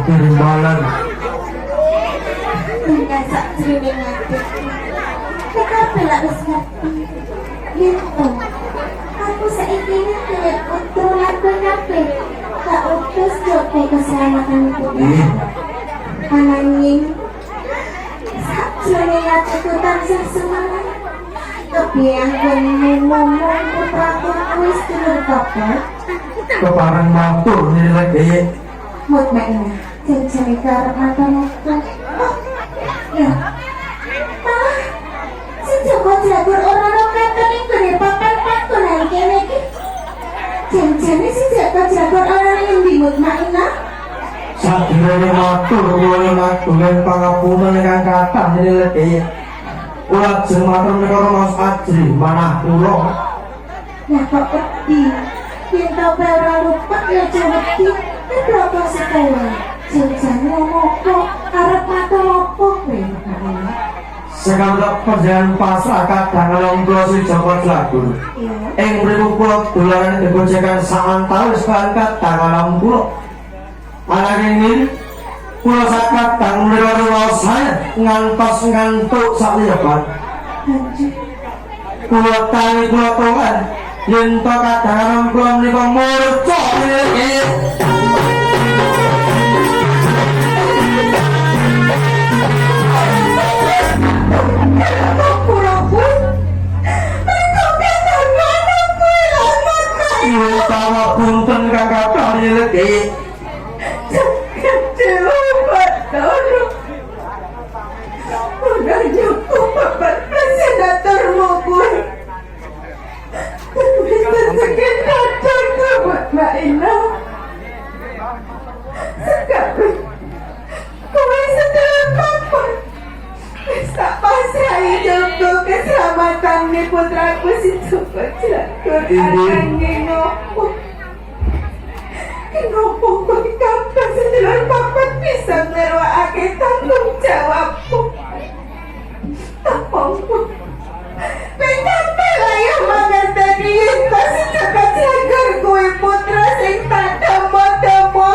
timbalan. Enggak sak jroning ati. Kenapa lak wis ngerti? Gitu. Aku saiki iki untuk lakukan tak utus jope keselamatan putri. Ananging sak jroning atiku tansah semangat. Kebiasaan ngomong putraku wis tidur kabar. Keparang matur nilai gaya. Mut maina, jangan karep mata-mata. Oh, ya. Malah, si Joko Jagur orang kata ning gede papan pakunan kene iki. Jangan si Joko Jagur orang yang dimut maina. Sadurunge matur kula matur pangapunten ingkang kathah nilai gaya. Kula jeneng matur menika Mas Ajri manah kula. Nah kok wedi. Yen tau ora lupa ya jaweti. Berapa sekolah? Jangan ngomong arep mata opo kowe maina. Sekarang perjalanan pasrah kadang along kula si Joko Jagur. Ing mriku kula dolanan digojekan saantawis kadang along kula. Ananging ini kula sakadang mriku saya ngantos ngantuk sakliyapan. Kula tangi kula tongan yen to kadang along kula menika murca iki. Tawa punten kakak kali lagi. Jangan betul. Udah cukup bapak presentatormu gue. Sakit datang buat Mbak Ina. Sekarang kowe setelah papa. Bisa pasrah hidupku keselamatan ni putraku si Joko Jagur akan ngenopo. Ngenopo kok kapan setelah papa bisa ngerwakake tanggung jawabku. Apapun. Kenapa lah yang mengerti itu si Joko Jagur kuwi putra sing tak temo-temo.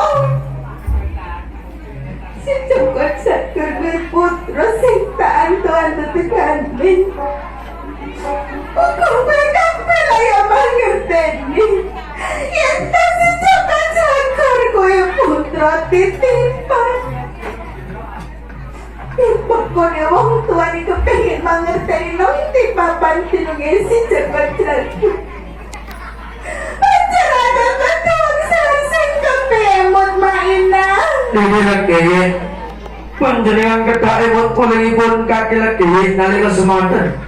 Si Joko Jagur kuwi putra sing tak antu-antu teganding. Kok kenapa lah yang mengerti yang tak si Joko Jagur kuwi putra titipan. Pokoknya wong tua ni kepengin mangerteni nang tipapan tinunge si Joko Jagur. Panjenengan betul sing kepemut maina. Ini lagi panjenengan kedah emot pulingipun kaki lagi nalika semanten.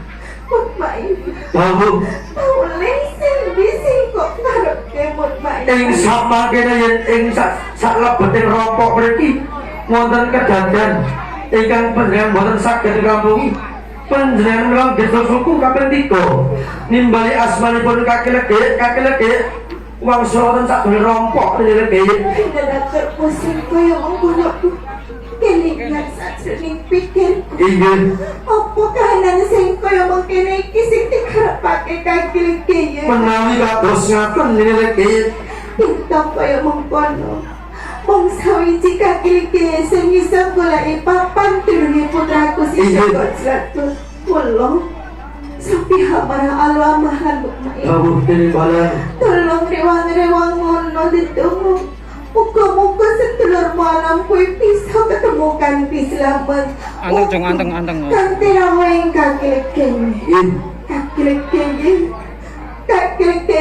Mut maina. Tahu Boleh sing bising kok ngarep kemut maina. ing sama kene yen ing sak lebeting rompok mriki wonten kedadan ingkang panjenengan boten saged ngrampungi. Panjenengan menawi desa suku kaping 3 nimbali asmanipun kaki legi wangsa wonten sadurunge rompok legi. Dadak terpusing kaya menggunakku. Kelingan sajroning pikirku. Inggih. Apa kahanan sing kaya mengkene iki sing dikarepake kaki legi. Menawi kados ngaten legi. Pinta kaya mengkono. Wong sawiji kaki legi sing iso goleki papan turune putraku si Joko Jagur. Kula sapiha marang Allah Maha Lumayan. Tahu timbalan. Tolong rewang-rewang ngono ditunggu. Muga-muga sedulur malam kuwi bisa ketemukan selamat. Anteng. Kanthi raweng kaki legi. Kaki legi. Kaki legi.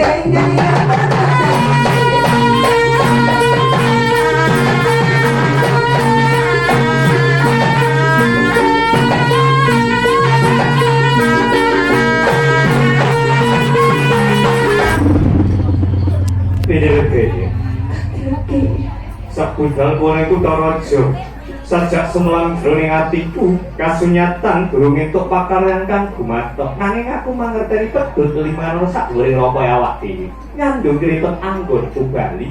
Pede Sabudal koneku taraja sajak semelang jroning atiku kasunyatan durung entuk pakaryan kang gumathok nanging aku mangerteni pedhot limano sadhuwure rapa awak dhewe nyandung ribet anggon Bali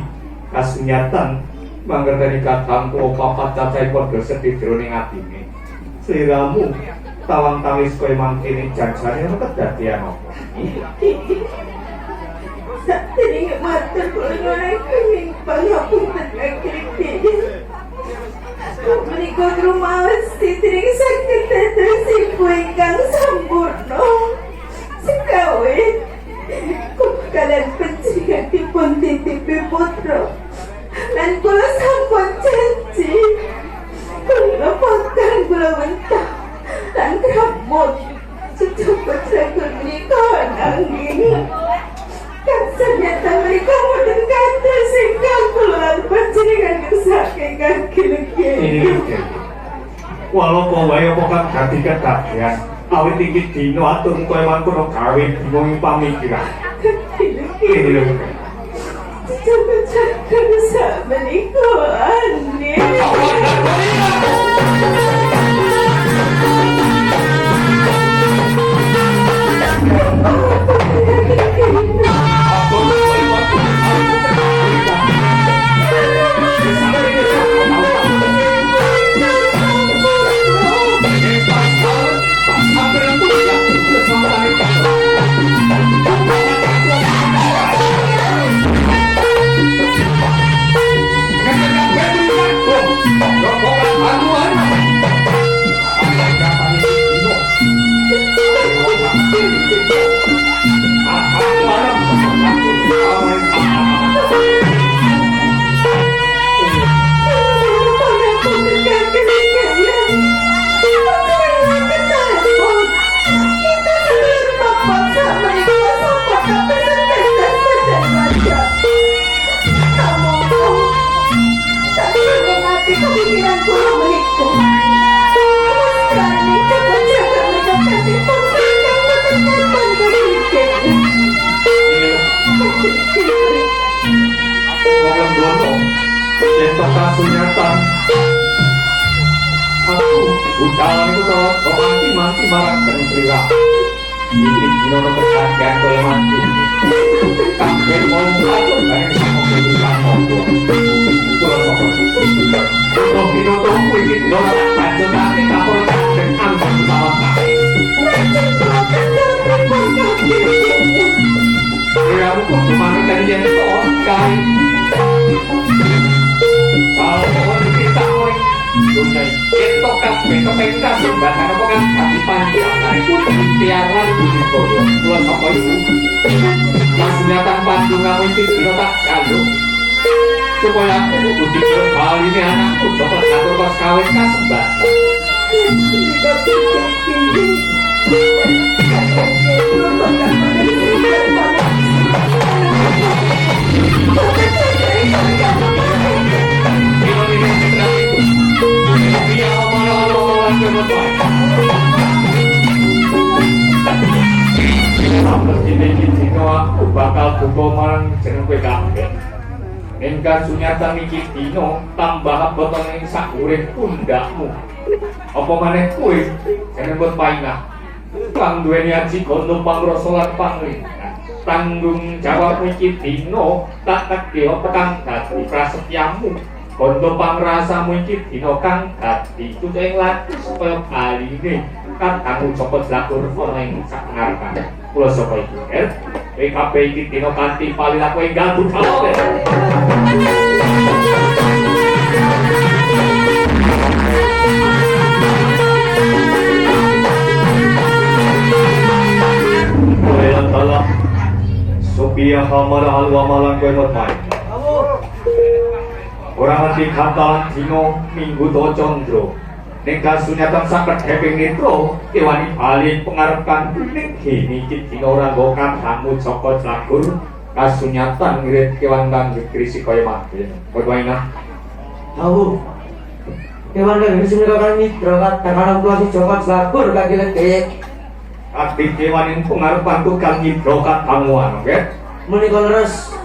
kasunyatan mangerteni kadangku papat cacahe padha sedhi jroning atine sliramu tawang tawis kowe mangkene jajane ana kedadian apa Jadi matur kula nyuwun kuning pangapunten kaki Menika rumaos titring saged dados ibu ingkang sampurna. Sekawe kalian panjenenganipun titipi putra. Lan kula sampun janji kula bakal kula wentah lan kramut sejabut saged menika nanging ternyata mereka mboten kados ingkang kula lan panjenengan kersake kagilege. Walau kowe apa kang dadi kedadean awit iki dina atur kowe mangkono gawe bingung pamikiran. Ini lho. Jangan sama Niko aneh. Kasunyatan aku udalan itu kalau mati marah dan cerita ini dinono perhatian kaya mati kakek mau ngatur bareng sama kebutuhan ngomong pulau sokor untuk dinono ini dinono tak baca tapi kapal dan angkat utama ya aku kemana tadi yang tokai kalau mau kita mau dunia itu kepentas bahkan apa kan kasih panjang nah itu tiaran budi koyo pulau soko itu maksudnya tanpa dunga itu tidak tak jalur supaya aku budi kali ini anakku coba ngatur pas kawin kan sembah aku bakal buka marang jeneng kowe kabeh. Engkang sunyatan iki dina tambah botol ing sak urip pundakmu. Apa maneh kowe jeneng mbot painah. Kang duweni aji kono pangrasa lan pangringan. Tanggung jawab iki dina tak tekya petang dadi prasetyamu. Kondo pangrasamu iki dina kang dadi cucing lati supaya baline kan tanggung jawab lakur ana ing sak ngarepane. Kula sapa iki, PKP iki dina kanthi palilah kowe gabut kabeh. Kowe tolong supaya hamara alwa malang kowe mati. Orang nanti kantalan dino minggu to condro ning kasunyatan sakit heping nitro kewani balik pengarepan ning gini dino ora nggo kamu Joko Slagur kasunyatan ngirit kewan kang krisi kaya mati kowe wae tahu kewan kang krisi menika nitro katakan kula si Joko Slagur kagilek ati kewan pengarepan tukang nitro kamu oke menika leres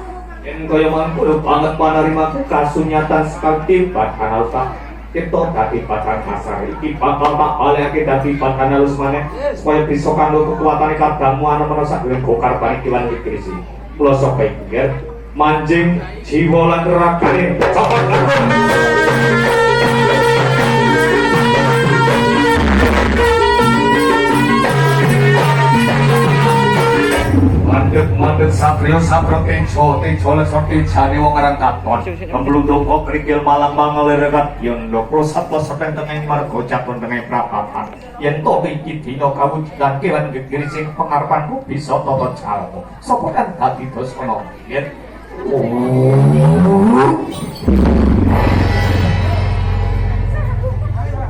yen kaya mangkono banget panarimaku kasunyatan sekali padahal tak kita dadi pacan kasar iki bakal tak baleke dadi pacan halus maneh supaya bisa kanggo kekuatane kadangmu ana menasa gelem gokar balik kiwan krisi kula sapa iki manjing jiwa lan ragane sapa mandek sapi Satrio sabreke tejo lesoti jane wong aran katon kemblundung kok krikil malang mangalerekat yen ndoklo satwa-satwa tenging marga caton tenging prapatan yen to iki dina kawujudan kewan gegiri sing pengarepanku bisa tata jalma sapa kan dadi dosana yen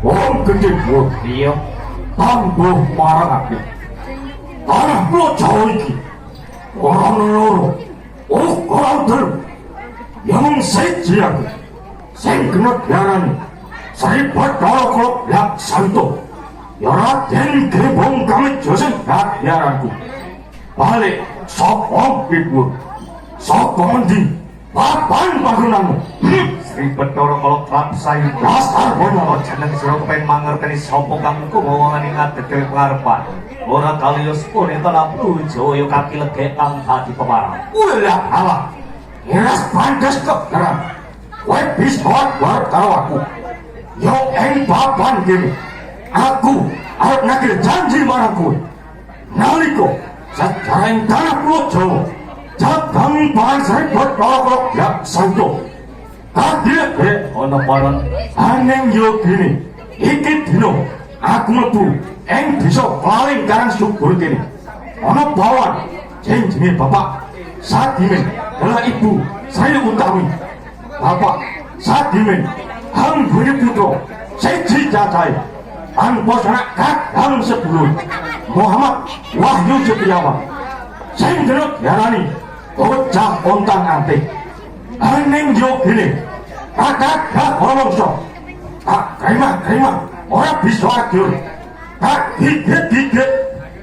wong gedhe iya tangguh marang tanah pulau Jawa iki orang loro orang telu yang siji aku sing kena diarani Sri Bathara Yak Santo ya Raden Grebong kami josen dak diaranku balik sapa ibu sapa endi papan panggonanmu Sri Bathara Yak Santo dasar bono jeneng sira kepen mangerteni sapa kang ngomongane ngadeg pengarepan ora kalios pun ento lampu joyo kaki legek kang dadi pemarang ulah ala iras pantes keberan kowe bisa war karo aku yo ing papan kene aku arep nagih janji marang kowe nalika sajareng tanah pulau Jawa jabang bangsa Bathara Yak Santo kadhe ana paran aneng yo gini iki dino aku mlebu ing desa paling karang subur kene ana bawan sing jenenge bapak Sadimen kala ibu saya Utami bapak Sadimen hanggone putra siji cacahe tanpa sanak kadang sedulur Muhammad Wahyu Setiawan sing jeneng diarani bocah ontang-anting aneng yo gene kakak gak ngomongso tak terima orang bisa adur tak gigit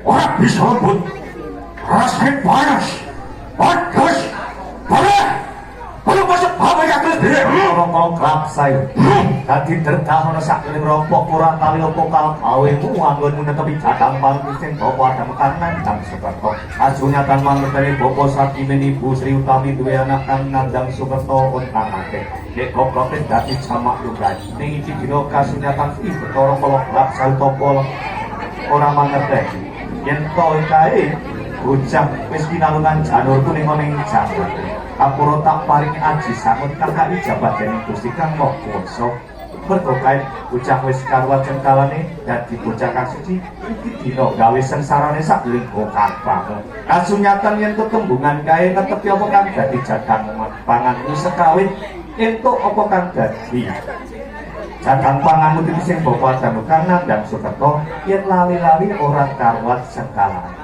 orang bisa lembut rasanya panas pedas kalau masuk apa yang terjadi kalau kelap saya tadi tertahan sakit rompok kurang tali opo kal kawemu anggonmu netepi jatang paling isin bapak ada makanan dan Sukerto asunya kan mangut dari Bopo Sadimen ibu Sri Utami dua anak kan ngandang Sukerto ontang-anting dek koplopin dati jamak juga ini iki dino kasunyatan Sri Bathara kalau kelap saya topol orang mangerti yen to kae bocah wis pinalungan janur kuning ning jagat kapura tak paring aji sanget kang ijabat dening Gusti Kang Maha Kuwasa mergo kae bocah wis karuwan cengkalane dadi bocah kang suci iki dina gawe sengsarane sak linggo kapang kasunyatan yen tetembungan kae netepi apa kang dadi jadang panganmu sekawin entuk apa kang dadi jadang panganmu iki sing bapa Adamu Karna dan Sukerto yen lali-lali ora karuwan cengkalane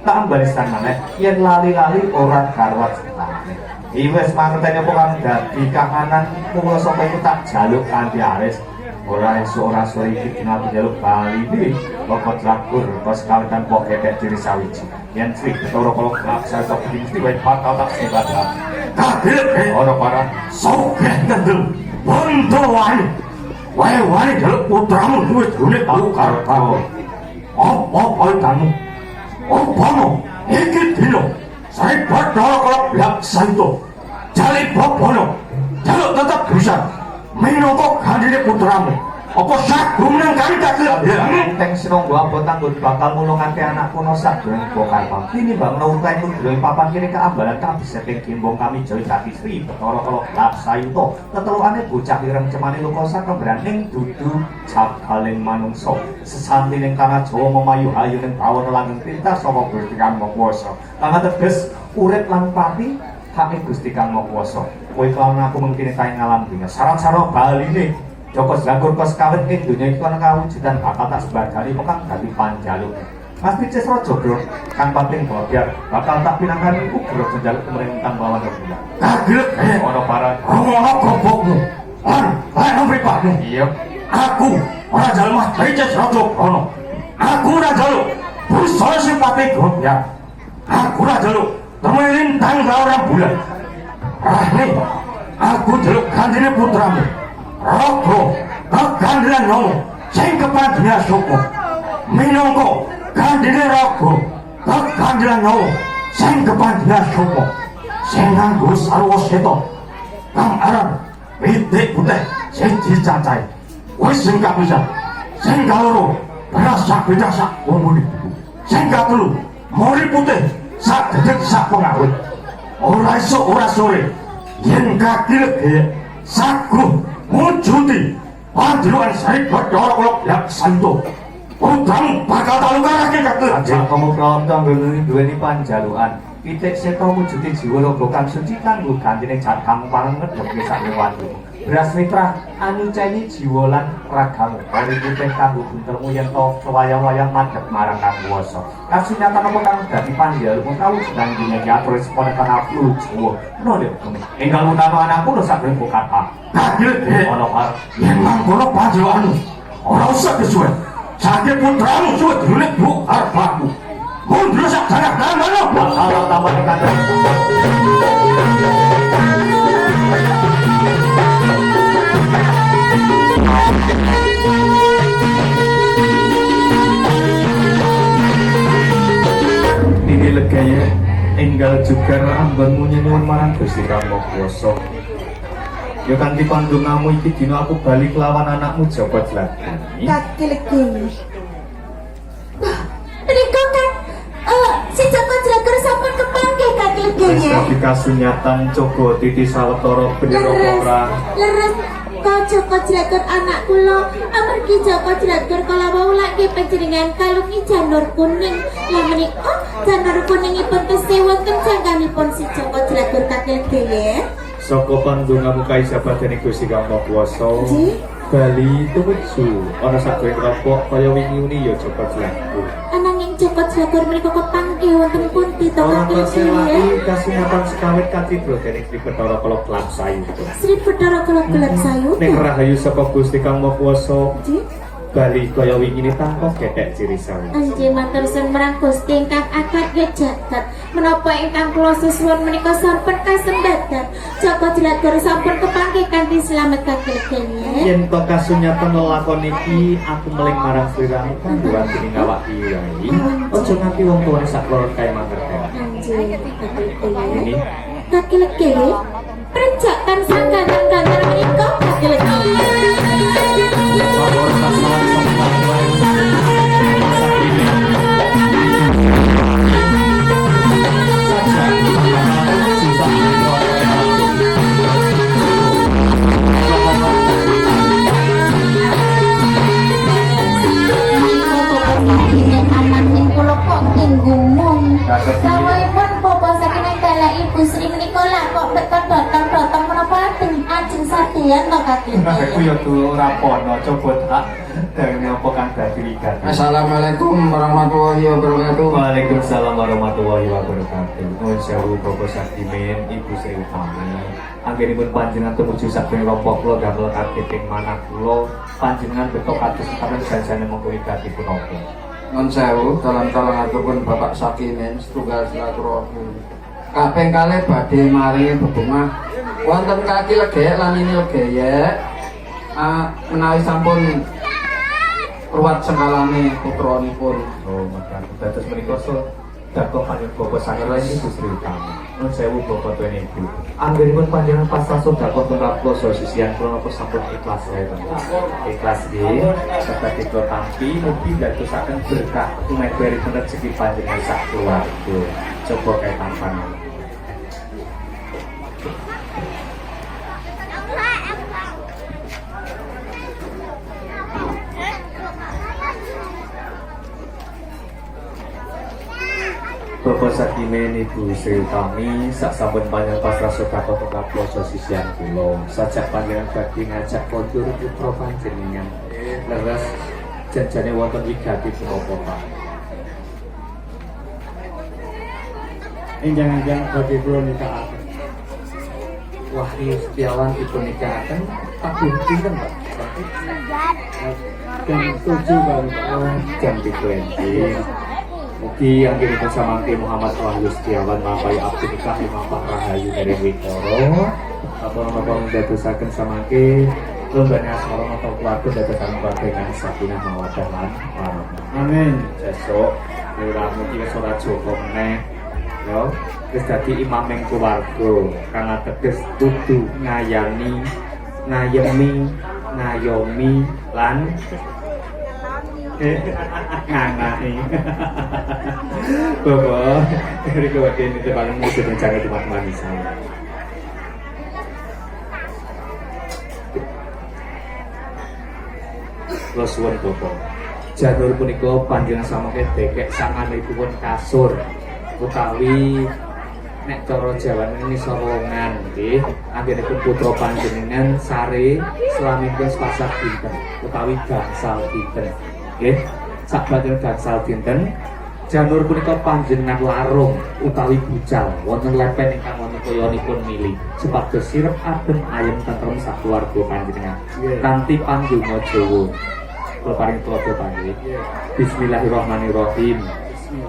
tak ambalisan maneh yen lali-lali ora karuwan cengkalane iwes mangerteni apa kang dadi kahanan mula sapa iku tak jaluk kanthi aris ora esuk ora sore iki dina jaluk bali iki pokok lakur pas kawitan kok kekek diri sawiji yen Sri Bathara kala kelaksa sok mesti wae bakal tak sebatan kaget ora parah sugih kendel bondo wae jaluk putramu duwe jone tau karo apa kamu Bono, iki dino Sri Bathara Yak Santo jali Bono jaluk tetap bisa minangka gandine putramu apa sagum nang kali kaget enteng sinonggo abot anggon bakal mulungake anakku no sageng bokar ini bang nautai mundroing papan kiri keambalan kami setting kimbong kami joy dadi Sri Bathara Yak Santo tetelukane bocah ireng cemane lukosa kebraning dudu jagaling manungsa sesanti ning tanah Jawa memayu ayu ning pawon langgeng tinta saka Gusti Kang Maha Kuwasa kang ateges urip lan pati hake Gusti Kang Maha Kuwasa kowe kelawan aku mengkene kae ngalam dina saran-saran baline Joko Jagur kos kawit ing donya iku ana kawujudan bakal tak sebagani pekang dadi panjaluk Mas Pices Raja Bro kan pating biar bakal tak pinangkan iku bro panjaluk pemerintahan bawah donya kaget ana parang ngono gobokmu lan pripatmu iya aku ora jalma Pices Raja Bro aku ora jaluk busane simpati ya aku ora jaluk temelintang orang bulan nih aku jaluk gandine putramu Rogo kegandilan nyomo sing kepadanya suku minangka gandine Rogo kegandilan nyomo sing kepadanya suku sing nganggo sarwa seta kang aran pitik putih sing dicacahi wis sing kapisan sing kaloro berasa beda sak umune sing katelu mori putih sak dedet sak pengawit ora esuk ora sore yen kaki lege saguh mujuti panjenengan Sri Bathara kula yak santo udang bakal talungarake kakek Ajeng kamu pronto duweni panjalukan pitik seta mujudi jiwa raga kang suci kanggo gantine jat kang parenget demi sak lewatu beras mitra anu ceni jiwa lan ragamu ori putih kanggo buntelmu yen to wayang-wayang madhep marang kang kuwasa kasunyatan apa kang dadi panjalukmu kawujudan dunya atur seponekan aku jiwa nolih enggal utama anakku lho sak rengko kata kakek ana par yen mangkono panjenengan ora usah kesuwen sakit putramu suwe dulit bu harpaku mundur sak darah damano kalau tambah kata ini legaya enggal juga ambanmu nyuwun marang Gusti Kang Kuwasa ya kanthi pandongamu iki dina aku bali kelawan anakmu Joko Jlagani Kaki legi. Riko kan, si Joko Jlagar sampun kepanggih kaki leginya. Wis kasunyatan Joko Titi Sawetara Bendera Perang Leres, kau Joko Jlagar anak kula, amargi Joko Jlagar kala wau lagi panjenengan kalungi janur kuning. Lah menika janur kuningipun tesih wonten jangkanipun si Joko Jlagar kaki leginya. saka pandongamu kaisabadane Gusti Kang Kuwasa Nggih. Bali tumuju ana sakjroning rokok kaya wingi-wingi ya Joko Jlagar Ananging Joko Jlagar menika kepanggih wonten pundi to ora kaki persewani leginya. kasunyatan sekawit katidra dening Sri Bathara Kala Kelap Sayu Sri Bathara Kala Kelap Sayu. ning rahayu saka Gusti Kang Kuwasa Nggih. Bali kaya wingi tanpa gethek ciri sawi Anjing matur sun marang Gusti ingkang ageng jagat menapa ingkang kula susuwun menika sampun kasembadan Joko Jlagar sampun kepanggih kanthi slamet kagelegene. yen to kasunyatan lelakon iki aku meling marang sliramu kanggo wantune awak kiai aja nganti wong tuwane sakloro kae mangerteni Anjing ini kagelegene prenjakan sangganan-gantar menika kagelegene. Sawahipun bapak saking dalah Ibu Sri menika lak kok beton dotong-dotong menapa ajeng sadean to kaki. aku ya tuh ora pono coba tak dari apa kang dadi wigat. Assalamualaikum warahmatullahi wabarakatuh. Waalaikumsalam warahmatullahi wabarakatuh. Nuwun sewu Bapak Saktimen Ibu Sri Utami. Anggenipun panjenengan tumuju saking rompok kula damel kageting manah kula panjenengan beto kados kaliyan janjane monggo wigatipun apa. Nuwun sewu, tolong-tolongatipun Bapak Sakimen setunggal silaturahmi. Kaping kalih badhe maringi bebungah wonten kaki legek lan ini legek. Menawi sampun ruwat sengkalane putranipun. Oh, maka dados menika Dato panjenengan Bapak Saktimen Ibu Sri Utami. Nuwun sewu Bapak Tuan Ibu. Anggenipun panjenengan pas langsung dapat mengraplo sosian kula napa sampun ikhlas wae to. Ikhlas nggih. Serta kita tampi mugi dadosaken berkah tumeberi rezeki panjenengan sak keluarga. Coba kae tampan. Bapak Saktimen Ibu Sri Utami sak sampun panjenengan pasrah sedekah tengah sosian kula sajak panjenengan badhe ngajak kondur putra panjenengan leres janjane wonten wigatipun apa Pak enjang-enjang badhe kula nikaaken Wahyu Setiawan dipun nikahaken tak pinten Pak jam 7 Pak jam 7 Mugi anggenipun samangke Muhammad Wahyu Setiawan mapai abdi nikah Pak Rahayu dari Wikoro apa-apa dadosaken samangke lombane asmara nata keluarga dadosaken keluarga sakinah mawaddah lan warahmah. Amin. Sesuk ora mugi ora Joko meneh ya wis dadi imaming keluarga kang ateges kudu ngayami, ngayomi lan nganake. Bapak, mriko wedhe nitipake mujud rencana teman-teman saya. Kula suwun Bapak. Janur punika panjenengan samangke dekek sanganipun kasur utawi nek cara Jawa ini sorowongan nggih. Anggenipun putra panjenengan sare slaminipun Selasa dinten utawi gangsal dinten. Nggih. Sabaten gangsal dinten janur punika panjenengan larung utawi bucal wonten lepen ingkang wonten toyanipun mili supados sirep adem ayem tentrem sakeluarga panjenengan. Kanthi panggungna Jawa kula paring tulodo panggih. Bismillahirrahmanirrahim.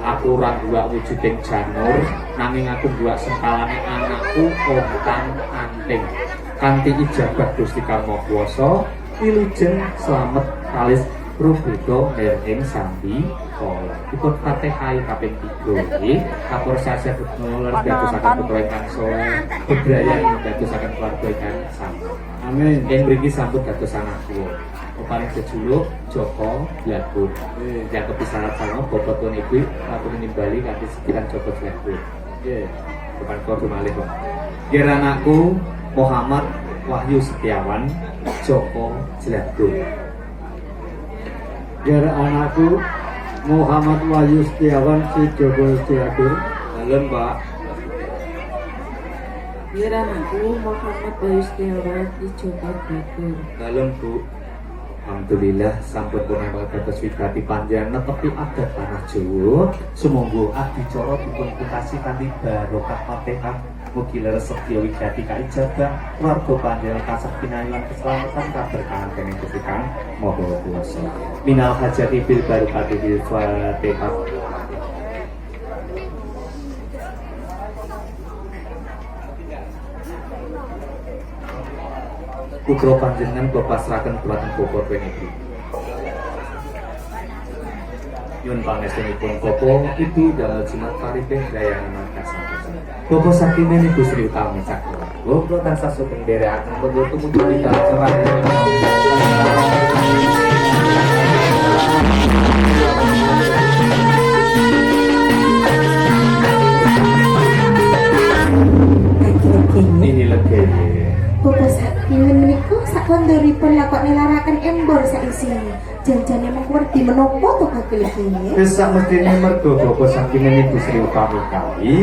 Aku ora duwak wujuding janur nanging aku duwak sengkalane anakku Ontang Anting. Kanthi ijabah Gusti Kang Maha Kuwasa wilujeng slamet kalis rubeda ing sambi kala. Dipun Fatihah kaping 3 nggih. Kapur sasih nular dadosaken putra ingkang saleh, bebrayan dadosaken keluarga ingkang sami. Amin. Ing mriki sampun dados anak kula. Paling jejuluk Joko Blakun. Yang kepisahan sama bobotun ibu aku nimbali kanthi sekiran Joko Blakun. Nggih. Depan kula malih kok. Nggih anakku Muhammad Wahyu Setiawan Joko Blakun. Nggih anakku Muhammad Wahyu Setiawan si Joko Blakun. Dalem, Pak. Nggih anakku Muhammad Wahyu Setiawan si Joko Blakun. Dalem, Bu. Alhamdulillah sampun purnama dados wigati panjenengan netepi adat tanah Jawa. Sumangga adicara dipun pungkasi kanthi barokah Fatihah. Mugi leres sedya wigati kaijabah keluarga panjenengan tansah pinayungan keselamatan kaberkahan dening Gusti Kang Maha Kuwasa. Minal hajati bil barokati bil Fatihah. Putra panjenengan kula pasrahaken dhumateng Bapak Wengi. Nyuwun pangestunipun Bapak Ibu dalem jimat pariping dayangan kasampun. Bapak sakine Ibu Sri Utami Cakra. Kula tansah sugeng nderekaken pun tumuju di dalam cerah. Ini lagi. Bapak saktimen menika sakondoripun lakon nelaraken embor saisi. Janjane mengkuwerdi menapa to kakilih. Wis sak mestine mergo Bapak sakine Ibu Sri Utami kali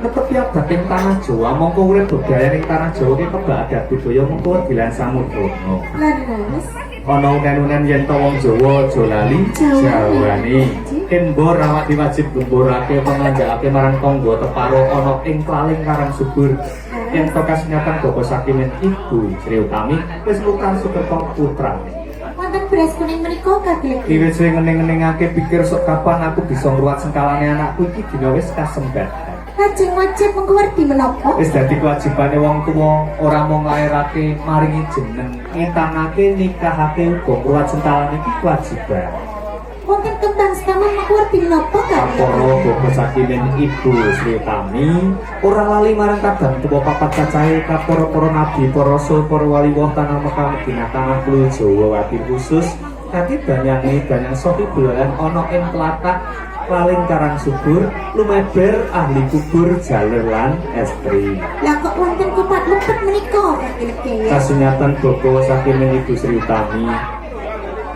netepi adat ing tanah Jawa mongko urip budaya ing tanah Jawa ki kebak adat budaya mongko dilan samudana. Laras Ana unen-unen yen to wong Jawa aja lali Jawane. Embor awak diwajib gemborake panganjakake marang tangga teparo ana ing klaling karang subur. Yen to kasunyatan Bapak Sakimin Ibu Sri Utami wis lukan sukerta putrane. wonten beras kuning menika kakilih. Wiwit sing ngening-ngeningake pikir sok kapan aku bisa ngruwat sengkalane anakku iki dina wis kasembat. Lajeng wajib mengkuwerdi menapa? Wis dadi kewajibane wong tuwa ora mung nglairake maringi jeneng, ngitanake nikahake uga ngruwat sengkalane iki kewajiban. Wonten kembang sekaman mengkuwerdi menapa Kaporo kakilih? Bapak Sakimin Ibu Sri Utami ora lali marang kadang tuwa papat cacahe kaporo-poro nabi, para rasul, para wali woh tanah Mekah Madinah tanah Pulo Jawa watir khusus kaki banyange banyang sofi bulan ana ing tlatah paling karang subur lumeber ahli kubur jalur lan estri. Lah kok wonten kupat luput menika kakilih. Kasunyatan Bapak Sakimin Ibu Sri Utami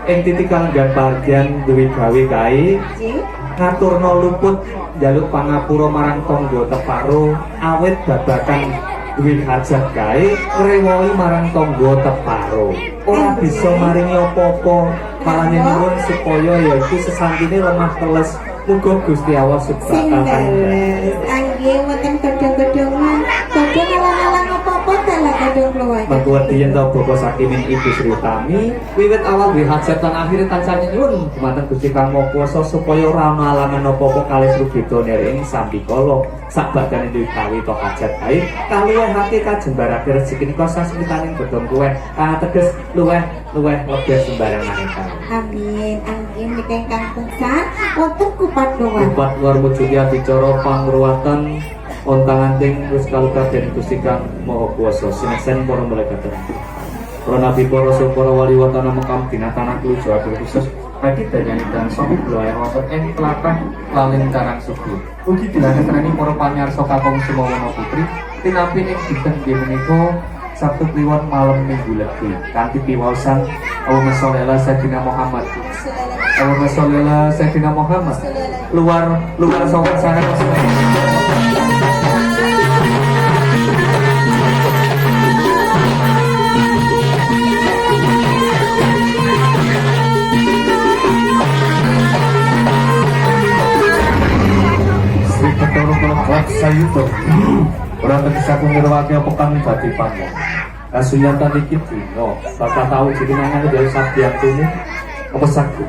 ing titik kalenggan pardian duwe gawe kae Nggih. ngaturna luput njaluk pangapura marang tangga teparo awit babagan duwe hajat kae ngrewohi marang tangga teparo ora bisa maringi apa-apa malah nyuwun supaya yaiku sesantine lemah teles muga Gusti Allah subhanahu Singles, anggih wonten godhong-godhongan, godhong alang-alang apa-apa dalah godhong keluarga. Mengkuwerdi yen to Bapak Sakimin Ibu Sri Utami wiwit awal duwe hajat lan akhire tansah nyuwun dumateng Gusti Kang Maha Kuwasa supaya ora ana alangan apa-apa kalih rubeda ing sambikala sakbagane duwe gawe to hajat kae kaluwihake kajembarake rezeki nika sasmitaning godhong kuweh teges luweh lebih sembarangan kae. Amin, anggih menika ingkang pungsan wonten kupat doang. Kupat luar wujudnya dicara pangruwatan Ontang Anting wis kalugraden Gusti Kang Maha Kuwasa sineksen para malaikat. Para nabi, para rasul, para wali watana Mekah Madinah tanah Pulo Jawa khusus bagi danyanipun sami kula yang wonten ing tlatah Lalin Karangsugu. Ugi dilanjutani para pamirsa kakung Sumawana Putri tinampi ing dinten nggih menika Sabtu Kliwon malam Minggu Legi kanthi piwaosan Allahumma sholli ala Sayyidina Muhammad. Allahumma sholli ala Sayyidina Muhammad. Luar sowan sangat Sri Ketoro Kelak Sayuto ora bisa ngrewake apa kang dadi pamon. Kasunyatan iki dina bakal tau jenengan dari sabdiantune apa sagu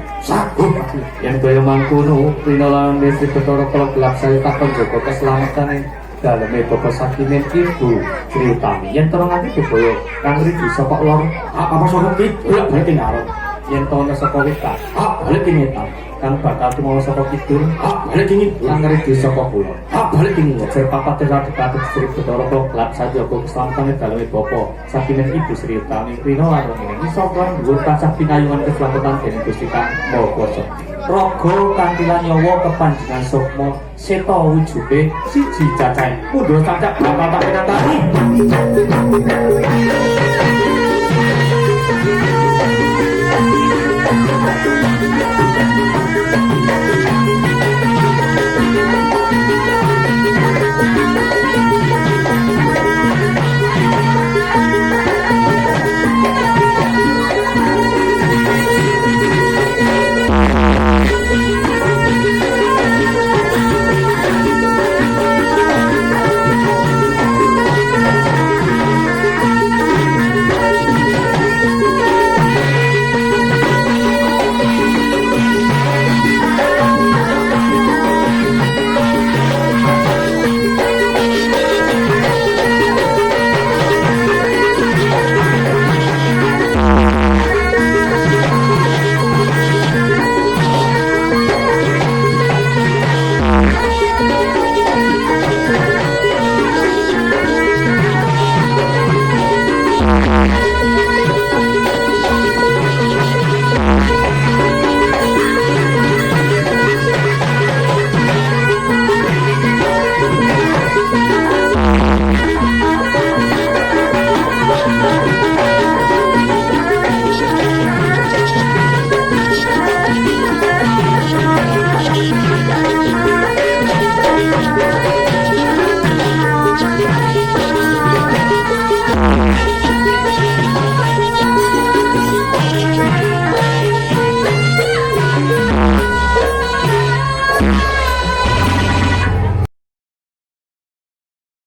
yang kaya mangkono rinolan Sri Ketoro Kelak Sayuto takon jaga keselamatan daleme Bapak Sakimen Ibu Sri Utami yen terong ati bebaya kang ridu saka lor apa saka kidul balik ngarep yen tono saka wetan balik ngetan kang bakal tumawa saka kidul balik ing kang ridu saka kulon balik ing ngejer papat terhadap Sri Ketoro Kelak Sayuto keselamatan daleme Bapak Sakimen Ibu Sri Utami rino lan ini iso lan dhuwur tansah pinayungan keselamatan dening Gusti Kang Maha Kuwasa raga kantilan nyawa kepanjenengan sukma seta wujude siji cacahe mundur cacat bakal tak pinanggani